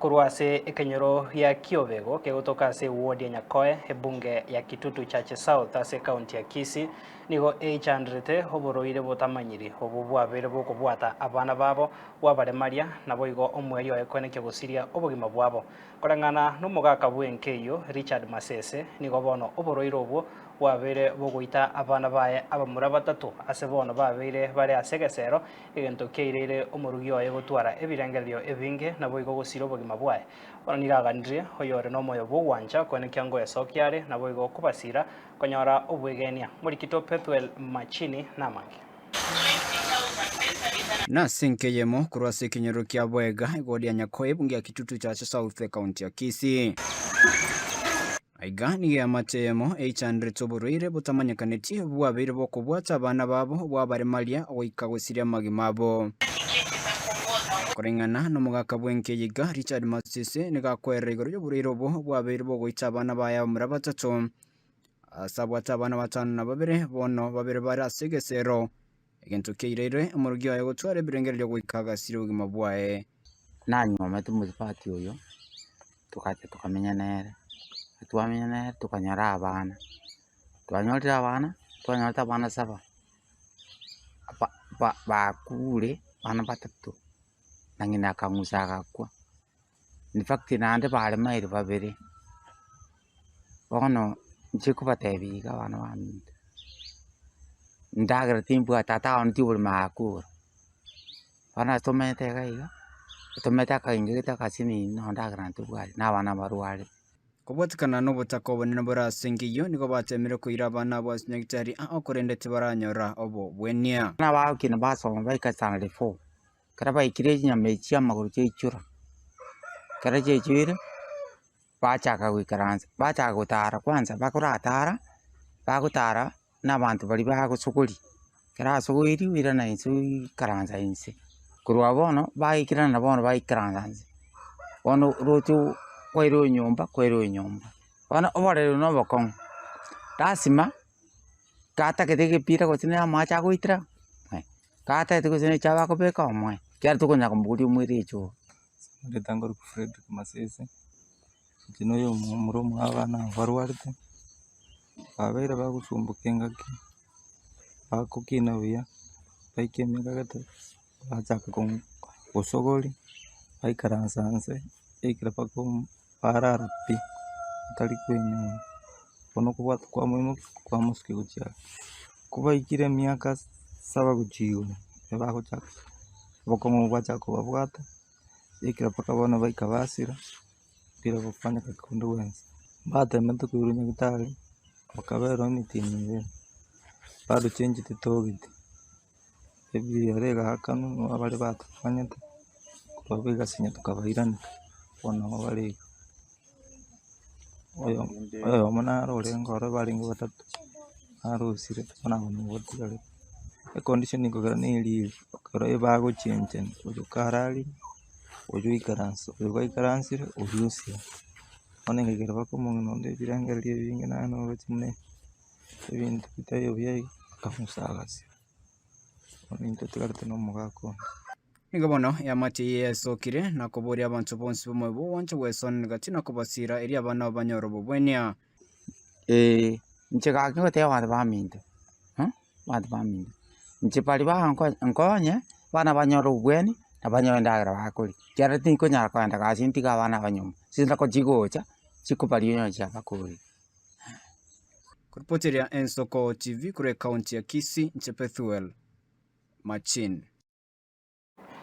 kurwase ekenyoro ya Kiovego kegotoka ase ward ya Nyakoe ebunge ya Kitutu Church South ase county ya Kisii nigo echandrete oboroire botamanyiri obo bwabere bokobwata abana babo bwabaremaria nabo igo omweri oekoneke gosiria obogima bwabo korang'ana n'omogaka bwenkeyo Richard Masese nigo bono oboroire obwo bwabere bogoita abana baye abamura batatu ase bono babeire bare ase egesero egento keirire omorugi oye gotwara ebirengererio ebinge nabo igo gosira obogima bwaye bono niraganirie oyore n'omoyo bw'ogwancha koenekia ngo esokiare nabo igo okobasira konyora obwegenia morikito Pethuel Machini namange nasenkeyemo kurwase ekenyoro kia Bwega egodi ya Nyakoe ebunge ya Kitutu Church South county ya Kisii aiga nigiamatemo eichandrete oboroire botamanyekaneti bwabeire bokobwata abana babo bwabaremaria goika gosiria amagima abo koreng'ana n'omogaka bwenkeyiga Richard Masese nigakwerera igoro ry'oboroire obo bwabeire bogoita abana baye abamura batatu ase abwate abana batano na babere bono babere bare ase egesero egento keirire omorugi oye gotwara ebirengererio goika agasire obogima bwaye nanyomete omusipati oyo tukacha tukamenya nere twamenya nere tukanyora abana twanyorire abana 7 bakure bana batatu nang'ina akang'usa agakwa in fact nande baremaire babere bono nche kubatebiga abana baminto ndagera timbwata ataoni tiburi makura bana tomete gaiga tomete akainge gitakasini no ndagera ntubwari n'abana barware kobwatikana n'obutaka obonene borasengiyo nigo batemire koira abana abo ase nyagitari okorendete baranyora obo bwenia n'abakina basoma baikasana le 4 kara baikire echinyama echia amaguru cheichura kara cheichwire bachaka gwikaransa bachaka gotara kwanza bakoratara bagotara n'abantu bari bagosogori kara asogori wira na insu karanza inse kurwa bono baikirana na bono baikaranza bono rotu kwero nyumba bono oborero no bokong dasima kata ketege pira gotine amacha goitira kata tegosene chaba kobeka omwe kyari tukonya kumburi umwire echo ndetangoro ku Frederick Masese kino yo muromo abana barwarite babeire bagusumbukenga ki bakukina buya baikemega gata bachaka kon gosogori baikaransanse ekira pako parara pi tali kwenyu bono kubwata kwa muimo kwa muske gucha kuba ikire miaka 7 guchiyo bagochaka bokomo bachaka babwata ekira paka bono baikabasira tira bafanya kakundo wenza batemete kurunya gitari bakabero mitini bado change titogiti ebi yarega hakano abali batufanyete kubabiga sinya tukabairana bono bali oyo mona orengo ore balingo batatu arusire bona mubotigale e conditioning ko garani iri kore bago change ojo karali ojo ikaranso ojo ikaransire ojusi one ngegera bakomo nonde birangalie binge nano bachimne ebintu bitayo byai kamusagasi one ntotigarte no mugako nigo bono yamati yesokire nakoboria abantu bonsi bomwe bwonche bwesoni gatina kubasira eri abana banyoro bobwenia nche gake gote abantu baminto abantu baminto nche pali nkonye bana banyoro bweni na banyoro ndagera bakuri kyara tinko nyara kwanda gasinti ga bana banyuma sinda ko jigocha chikupali yo cha bakuri kuripoteria Ensoko TV kure county ya Kisii nche Pethuel Machini.